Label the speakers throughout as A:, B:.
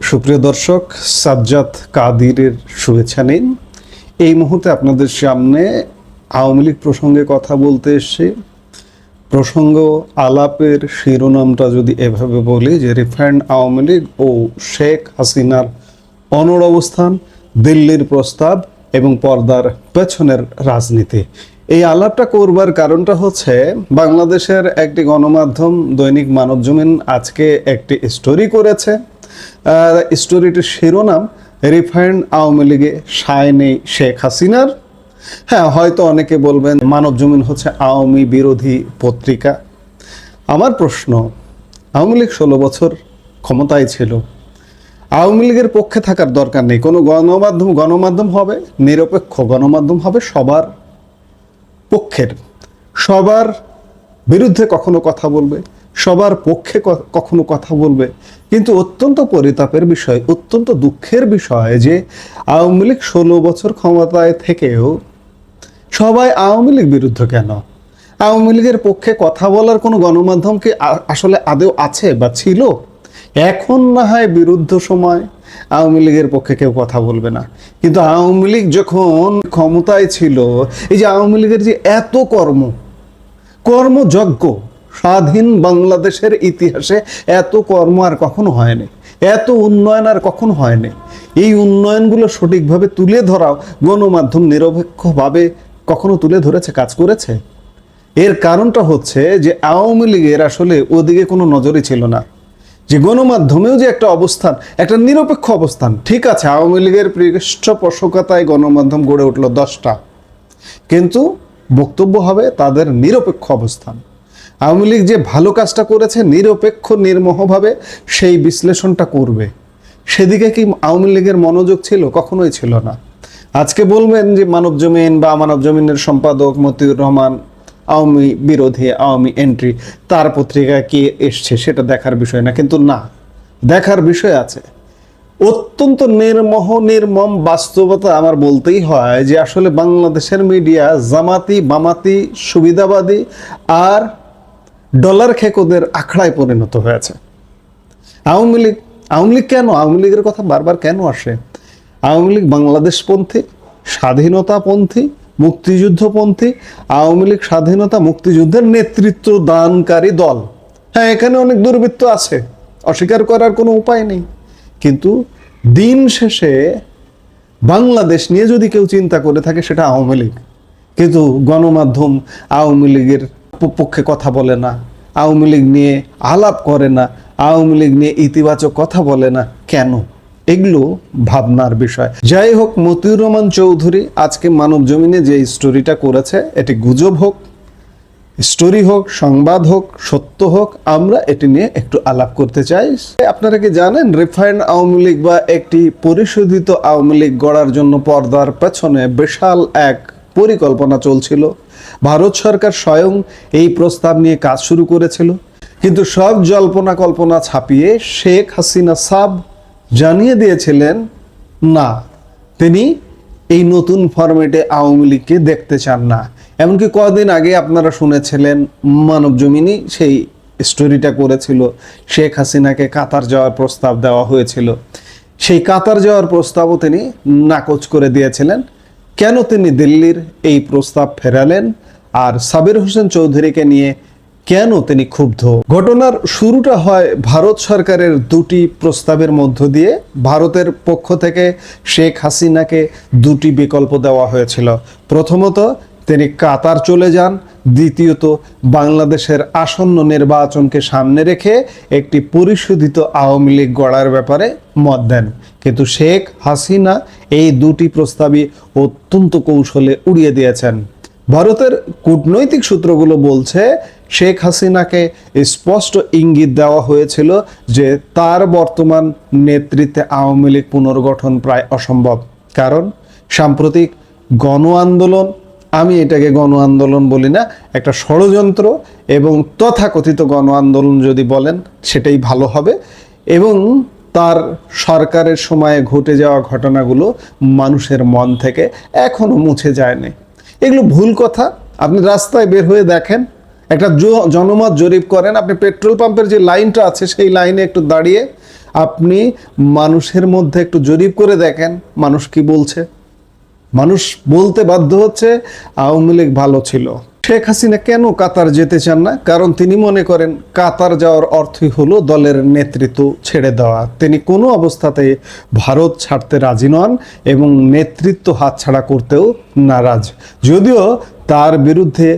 A: সুপ্রিয় দর্শক, সাজ্জাদ কাদিরের শুভেচ্ছা নিন। এই মুহূর্তে আপনাদের সামনে আওয়ামী লীগ প্রসঙ্গে কথা বলতে এসেছি। প্রসঙ্গ আলাপের শিরোনামটা যদি এভাবে বলি যে রিফাইন্ড আওয়ামী লীগ ও শেখ হাসিনার অনড় অবস্থান, দিল্লির প্রস্তাব এবং পর্দার পেছনের রাজনীতি। এই আলাপটা করবার কারণটা হচ্ছে বাংলাদেশের একটি গণমাধ্যম দৈনিক মানবজমিন আজকে একটি স্টোরি করেছে। স্টোরিটির শিরোনাম রিফাইন্ড আওয়ামী লীগে সায় নেই শেখ হাসিনার। হ্যাঁ, হয়তো অনেকে বলবেন মানবজমিন হচ্ছে আওয়ামী বিরোধী পত্রিকা। আমার প্রশ্ন, আওয়ামী লীগ 16 বছর ক্ষমতায় ছিল। আওয়ামী লীগের পক্ষে থাকার দরকার নেই। কোনো গণমাধ্যম হবে নিরপেক্ষ, গণমাধ্যম হবে সবার পক্ষের, সবার বিরুদ্ধে কখনো কথা বলবে, সবার পক্ষে কখনো কথা বলবে। কিন্তু অত্যন্ত পরিতাপের বিষয়, অত্যন্ত দুঃখের বিষয় যে আওয়ামী লীগ 16 বছর ক্ষমতায় থেকেও সবাই আওয়ামী লীগ বিরুদ্ধ কেন? আওয়ামী লীগের পক্ষে কথা বলার কোনো গণমাধ্যম কি আসলে আদৌ আছে বা ছিল? এখন না হয় বিরুদ্ধ সময় আওয়ামী লীগের পক্ষে কেউ কথা বলবে না, কিন্তু আওয়ামী লীগ যখন ক্ষমতায় ছিল, এই যে আওয়ামী লীগের যে এত কর্মযজ্ঞ, স্বাধীন বাংলাদেশের ইতিহাসে এত কর্ম আর কখনো হয়নি, এত উন্নয়ন আর কখনো হয়নি। এই উন্নয়নগুলো সঠিকভাবে তুলে ধরাও গণমাধ্যম নিরপেক্ষভাবে কখনো তুলে ধরেছে, কাজ করেছে? এর কারণটা হচ্ছে যে আওয়ামী লীগের আসলে ওদিকে কোনো নজরই ছিল না। যে গণমাধ্যমেও যে একটা অবস্থান, একটা নিরপেক্ষ অবস্থান, ঠিক আছে, আওয়ামী লীগের পৃষ্ঠপোষকতায় গণমাধ্যম গড়ে উঠলো 10টা, কিন্তু বক্তব্য হবে তাদের নিরপেক্ষ অবস্থান। আওয়ামী লীগ যে ভালো কাজটা করেছে নিরপেক্ষ নির্মোহভাবে সেই বিশ্লেষণটা করবে, সেদিকে কি আওয়ামী লীগের মনোযোগ ছিল? কখনোই ছিল না। আজকে বলবেন যে মানবজমিন বা মানবজমিনের সম্পাদক মতিউর রহমান আওয়ামী বিরোধী, আওয়ামী এন্ট্রি, তার পত্রিকা কি এসছে সেটা দেখার বিষয় না, কিন্তু না, দেখার বিষয় আছে। অত্যন্ত নির্মম বাস্তবতা আমার বলতেই হয় যে আসলে বাংলাদেশের মিডিয়া জামাতি বামাতি সুবিধাবাদী আর ডলার খেকোদের আখড়ায় পরিণত হয়েছে। আওয়ামী লীগ কেন? আওয়ামী লীগের কথা বারবার কেন আসে? আওয়ামী লীগ বাংলাদেশপন্থী, স্বাধীনতাপন্থী, মুক্তিযুদ্ধপন্থী। আওয়ামী লীগ স্বাধীনতা মুক্তিযুদ্ধের নেতৃত্ব দানকারী দল। হ্যাঁ, এখানে অনেক দুর্বৃত্ত আছে, অস্বীকার করার কোনো উপায় নেই, কিন্তু দিন শেষে বাংলাদেশ নিয়ে যদি কেউ চিন্তা করে থাকে সেটা আওয়ামী লীগ। কিন্তু গণমাধ্যম আওয়ামী লীগের পক্ষে কথা বলে না, আওয়ামী লীগ নিয়ে আলাপ করে না, আওয়ামী লীগ নিয়ে ইতিবাচক কথা বলে না। কেন? এগুলো ভাবনার বিষয়। যাই হোক, মতিউর রহমান চৌধুরী আজকে মানবজমিনে যে স্টোরিটা করেছে, এটি গুজব হোক, স্টোরি হোক, সংবাদ হোক, সত্য হোক, আমরা এটি নিয়ে একটু আলাপ করতে চাই। আপনারা কি জানেন রিফাইন্ড আওয়ামী লীগ বা একটি পরিশোধিত আওয়ামী লীগ গড়ার জন্য পর্দার পেছনে বিশাল এক পরিকল্পনা চলছিল? ভারত সরকার স্বয়ং এই প্রস্তাব নিয়ে কাজ শুরু করেছিল, কিন্তু সব জল্পনা কল্পনা ছাপিয়ে শেখ হাসিনা সাব জানিয়ে দিয়েছিলেন না, তিনি এই নতুন ফরম্যাটে আওয়ামী লীগকে দেখতে চান না। এমনকি কদিন আগে আপনারা শুনেছিলেন মানবজমিনই সেই স্টোরিটা করেছিল, শেখ হাসিনাকে কাতার যাওয়ার প্রস্তাব দেওয়া হয়েছিল। সেই কাতার যাওয়ার প্রস্তাবও তিনি নাকচ করে দিয়েছিলেন। কেন তিনি দিল্লির এই প্রস্তাব ফেরালেন? আর সাবির হোসেন চৌধুরীকে নিয়ে কেন তিনি ক্ষুব্ধ? ঘটনার শুরুটা হয় ভারত সরকারের দুটি প্রস্তাবের মধ্য দিয়ে। ভারতের পক্ষ থেকে শেখ হাসিনাকে দুটি বিকল্প দেওয়া হয়েছিল। প্রথমত, তিনি কাতার চলে যান। দ্বিতীয়ত, বাংলাদেশের আসন্ন নির্বাচনকে সামনে রেখে একটি পরিশোধিত আওয়ামী লীগ গড়ার ব্যাপারে মত দেন। কিন্তু শেখ হাসিনা এই দুটি প্রস্তাবই অত্যন্ত কৌশলে উড়িয়ে দিয়েছেন। ভারতের কূটনৈতিক সূত্রগুলো বলছে শেখ হাসিনাকে স্পষ্ট ইঙ্গিত দেওয়া হয়েছিল যে তার বর্তমান নেতৃত্বে আওয়ামী লীগ পুনর্গঠন প্রায় অসম্ভব। কারণ সাম্প্রতিক গণ আন্দোলন, আমি এটাকে গণ আন্দোলন বলি না, একটা ষড়যন্ত্র, এবং তথাকথিত গণ আন্দোলন যদি বলেন সেটাই ভালো হবে, এবং তার সরকারের সময়ে ঘটে যাওয়া ঘটনাগুলো মানুষের মন থেকে এখনো মুছে যায়নি। এগুলো ভুল কথা। আপনি রাস্তায় বের হয়ে দেখেন, একটা জনমত জরিপ করেন, আপনি পেট্রোল পাম্পের যে লাইনটা আছে সেই লাইনে একটু দাঁড়িয়ে আপনি মানুষের মধ্যে একটু জরিপ করে দেখেন মানুষ কি বলছে। মানুষ বলতে বাধ্য হচ্ছে আওয়ামী লীগ ভালো ছিল। শেখ হাসিনা কেন কাতার যেতে চান না? কারণ তিনি মনে করেন কাতার যাওয়ার অর্থই হলো দলের নেতৃত্ব ছেড়ে দেওয়া। তিনি কোনো অবস্থাতেই ভারত ছাড়তে রাজি নন এবং নেতৃত্ব হাতছাড়া করতেও নারাজ। যদিও তার বিরুদ্ধে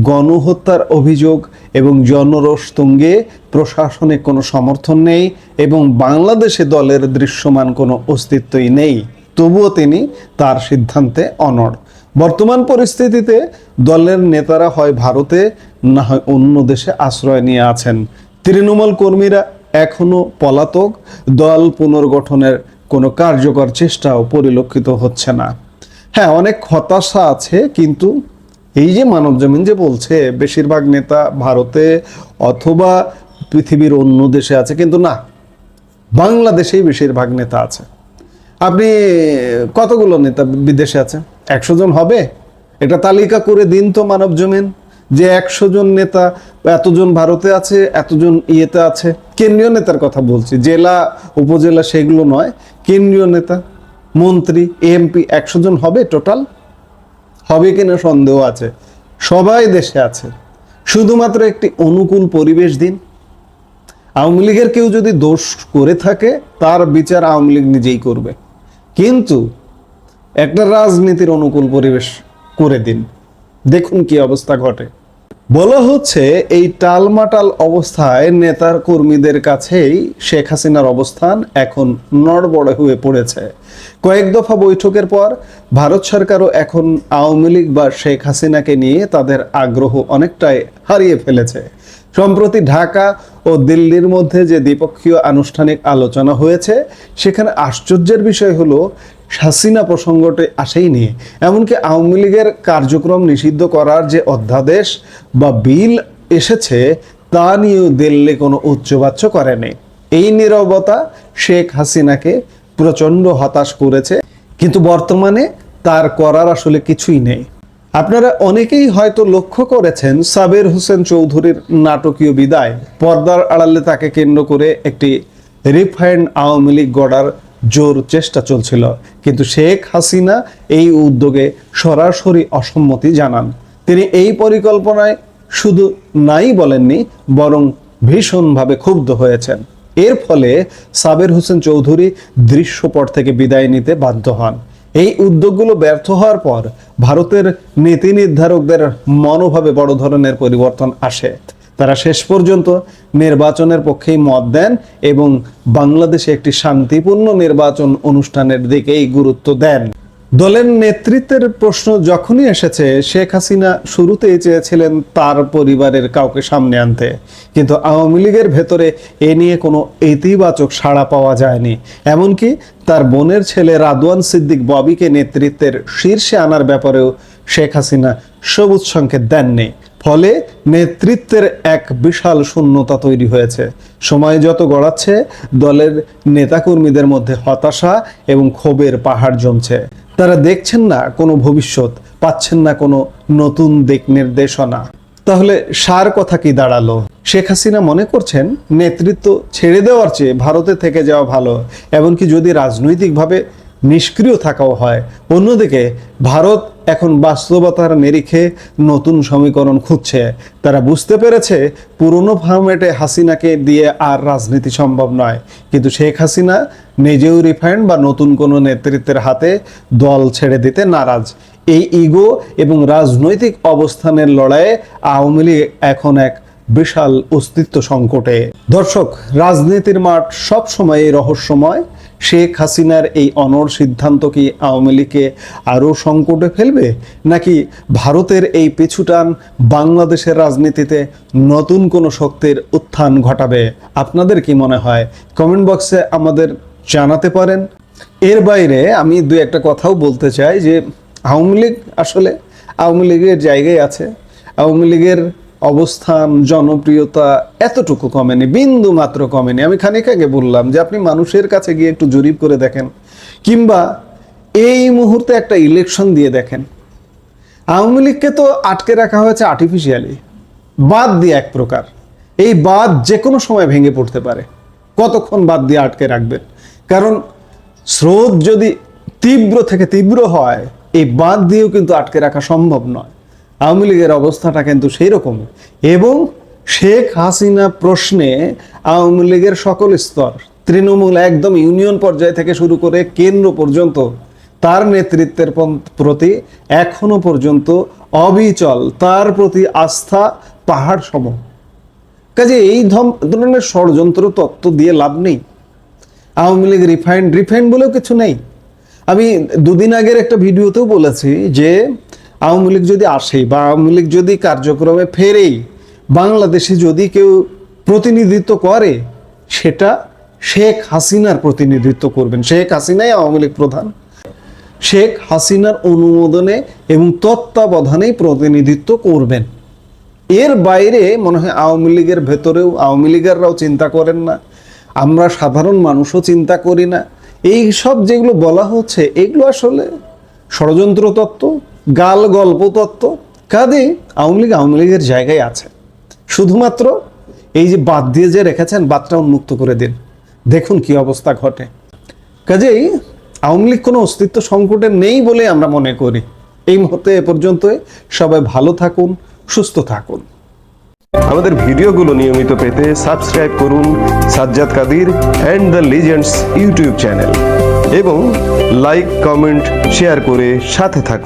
A: গণহত্যার অভিযোগ এবং জনরোষ তুঙ্গে প্রশাসনিক কোনো সমর্থন নেই এবং বাংলাদেশে দলের দৃশ্যমান কোনো অস্তিত্বই নেই, তবুও তিনি তার সিদ্ধান্তে অনড়। বর্তমান পরিস্থিতিতে দলের নেতারা হয় ভারতে না হয় অন্য দেশে আশ্রয় নিয়ে আছেন। তৃণমূল কর্মীরা এখনো পলাতক, দল পুনর্গঠনের কোনো কার্যকর চেষ্টাও পরিলক্ষিত হচ্ছে না। হ্যাঁ, অনেক হতাশা আছে, কিন্তু এই যে মানবজমিন যে বলছে বেশিরভাগ নেতা ভারতে অথবা পৃথিবীর অন্য দেশে আছে, কিন্তু না, বাংলাদেশেই বেশিরভাগ নেতা আছে। আপনি কতগুলো নেতা বিদেশে আছে? 100 জন হবে? এটা তালিকা করে দিন তো মানবজমিন, যে 100 জন নেতা, এতজন ভারতে আছে, এতজন ইয়েতে আছে। কেন্দ্রীয় নেতার কথা বলছি, জেলা উপজেলা সেগুলো নয়, কেন্দ্রীয় নেতা, মন্ত্রী, এমপি 100 জন হবে টোটাল? হবে কিনা সন্দেহ আছে। সবাই দেশে আছে, শুধুমাত্র একটি অনুকূল পরিবেশ দিন। আওয়ামী লীগের কেউ যদি দোষ করে থাকে তার বিচার আওয়ামী লীগ নিজেই করবে, কিন্তু একটা রাজনীতির অনুকূল পরিবেশ করে দিন, দেখুন কি অবস্থা ঘটে। বলা হচ্ছে এই টালমাটাল অবস্থায় নেতার কর্মীদের কাছেই শেখ হাসিনার অবস্থান এখন নড়বড়ে হয়ে পড়েছে। কয়েক দফা বৈঠকের পর ভারত সরকারও এখন আওয়ামী লীগ বা শেখ হাসিনাকে নিয়ে তাদের আগ্রহ অনেকটাই হারিয়ে ফেলেছে। সম্প্রতি ঢাকা ও দিল্লির মধ্যে যে দ্বিপক্ষীয় আনুষ্ঠানিক আলোচনা হয়েছে, সেখানে আশ্চর্যের বিষয় হলো হাসিনা প্রসঙ্গটি আসেইনি। এমনকি আওয়ামী লীগের কার্যক্রম নিষিদ্ধ করার যে অধ্যাদেশ বা বিল এসেছে তা নিয়েও দিল্লি কোনো উচ্চবাচ্য করেনি। এই নীরবতা শেখ হাসিনাকে প্রচণ্ড হতাশ করেছে, কিন্তু বর্তমানে তার করার আসলে কিছুই নেই। আপনারা অনেকেই হয়তো লক্ষ্য করেছেন সাবের হোসেন চৌধুরীর নাটকীয় বিদায়। পর্দার আড়ালে তাকে কেন্দ্র করে একটি রিফাইন্ড আওয়ামী লীগ গড়ার জোর চেষ্টা চলছিল, কিন্তু শেখ হাসিনা এই উদ্যোগে সরাসরি অসম্মতি জানান। তিনি এই পরিকল্পনায় শুধু নাই বলেননি, বরং ভীষণভাবে ক্ষুব্ধ হয়েছেন। এর ফলে সাবের হোসেন চৌধুরী দৃশ্যপট থেকে বিদায় নিতে বাধ্য হন। এই উদ্যোগগুলো ব্যর্থ হওয়ার পর ভারতের নীতি নির্ধারকদের মনোভাবে বড় ধরনের পরিবর্তন আসে। তারা শেষ পর্যন্ত নির্বাচনের পক্ষেই মত দেন এবং বাংলাদেশে একটি শান্তিপূর্ণ নির্বাচন অনুষ্ঠানের দিকেই গুরুত্ব দেন। দলের নেতৃত্বের প্রশ্ন যখনই এসেছে, শেখ হাসিনা শুরুতেই চেয়েছিলেন তার পরিবারের কাউকে সামনে আনতে, কিন্তু আওয়ামী লীগের ভেতরে এ নিয়ে কোনো ইতিবাচক সাড়া পাওয়া যায়নি। এমনকি তার বোনের ছেলে রাদওয়ান সিদ্দিক ববিকে নেতৃত্বের শীর্ষে আনার ব্যাপারেও শেখ হাসিনা সবুজ সংকেত দেননি। ফলে নেতৃত্বের এক বিশাল শূন্যতা তৈরি হয়েছে। সময় যত গড়াচ্ছে, দলের নেতাকর্মীদের মধ্যে হতাশা এবং ক্ষোভের পাহাড় জমছে। তারা দেখছেন না কোনো ভবিষ্যৎ, পাচ্ছেন না কোনো নতুন দিক নির্দেশনা। তাহলে সার কথা কি দাঁড়ালো? শেখ হাসিনা মনে করছেন নেতৃত্ব ছেড়ে দেওয়ার চেয়ে ভারতে থেকে যাওয়া ভালো, এমনকি যদি রাজনৈতিকভাবে নিষ্ক্রিয় থাকাও হয়। অন্যদিকে ভারত এখন বাস্তবতার নিরিখে নতুন সমীকরণ খুঁজছে। তারা বুঝতে পেরেছে পুরনো ফরম্যাটে হাসিনাকে দিয়ে আর রাজনীতি সম্ভব নয়, কিন্তু শেখ হাসিনা নিজেও রিফাইন্ড বা নতুন কোনো নেতৃত্বের হাতে দল ছেড়ে দিতে নারাজ। এই ইগো এবং রাজনৈতিক অবস্থানের লড়াইয়ে আওয়ামী লীগ এখন এক বিশাল অস্তিত্ব সংকটে। দর্শক, রাজনীতির মাঠ সবসময় রহস্যময়। শেখ হাসিনার এই অনড় সিদ্ধান্ত কি আওয়ামী লীগকে আরও সংকটে ফেলবে, নাকি ভারতের এই পিছুটান বাংলাদেশের রাজনীতিতে নতুন কোনো শক্তির উত্থান ঘটাবে? আপনাদের কি মনে হয়? কমেন্ট বক্সে আমাদের জানাতে পারেন। এর বাইরে আমি দুই একটা কথাও বলতে চাই যে আওয়ামী লীগ আসলে আওয়ামী লীগের জায়গায় আছে। আওয়ামী লীগের অবস্থান, জনপ্রিয়তা এতটুকু কমেনি, বিন্দু মাত্র কমেনি। আমি খানিক আগে বললাম যে আপনি মানুষের কাছে গিয়ে একটু জরিপ করে দেখেন, কিংবা এই মুহূর্তে একটা ইলেকশন দিয়ে দেখেন। আওয়ামী লীগকে তো আটকে রাখা হয়েছে আর্টিফিশিয়ালি, বাদ দিয়ে এক প্রকার। এই বাদ যে কোনো সময় ভেঙে পড়তে পারে। কতক্ষণ বাদ দিয়ে আটকে রাখবেন? কারণ স্রোত যদি তীব্র থেকে তীব্র হয়, এই বাদ দিয়েও কিন্তু আটকে রাখা সম্ভব নয়। আওয়ামী লীগের অবস্থাটা কিন্তু সেই রকম। এবং শেখ হাসিনা প্রশ্নে আওয়ামী লীগের সকল স্তর, তৃণমূল একদম ইউনিয়ন পর্যায় থেকে শুরু করে কেন্দ্র পর্যন্ত, তার নেতৃত্বের প্রতি এখনো পর্যন্ত অবিচল, তার প্রতি আস্থা পাহাড় সম। কাজে এই ধরনের ষড়যন্ত্র তত্ত্ব দিয়ে লাভ নেই। আওয়ামী লীগ রিফাইন্ড বলেও কিছু নেই। আমি দুদিন আগের একটা ভিডিওতেও বলেছি যে আওয়ামী লীগ যদি আসে বা আওয়ামী লীগ যদি কার্যক্রমে ফেরেই, বাংলাদেশে যদি কেউ প্রতিনিধিত্ব করে, সেটা শেখ হাসিনার প্রতিনিধিত্ব করবেন। শেখ হাসিনাই আওয়ামী লীগ প্রধান, শেখ হাসিনার অনুমোদনে এবং তত্ত্বাবধানেই প্রতিনিধিত্ব করবেন। এর বাইরে মনে হয় আওয়ামী লীগের ভেতরেও আওয়ামী লীগাররাও চিন্তা করেন না, আমরা সাধারণ মানুষও চিন্তা করি না। এই সব যেগুলো বলা হচ্ছে, এগুলো আসলে ষড়যন্ত্র তত্ত্ব, গাল গল্প তত্ত্ব। কাজে আওয়ামী লীগের জায়গায় আছে। শুধুমাত্র এই যে বাদ দিয়ে যে রেখেছেন, বাদটা উন্মুক্ত করে দিন, দেখুন কি অবস্থা ঘটে। কাজেই আওয়ামী লীগ কোনো অস্তিত্ব সংকটে নেই বলে আমরা মনে করি। এই মুহূর্তে এ পর্যন্তই। সবাই ভালো থাকুন, সুস্থ থাকুন।
B: আমাদের ভিডিওগুলো নিয়মিত পেতে সাবস্ক্রাইব করুন Sajjad Kadir and the legends YouTube channel এবং লাইক, কমেন্ট, শেয়ার করে সাথে থাকুন।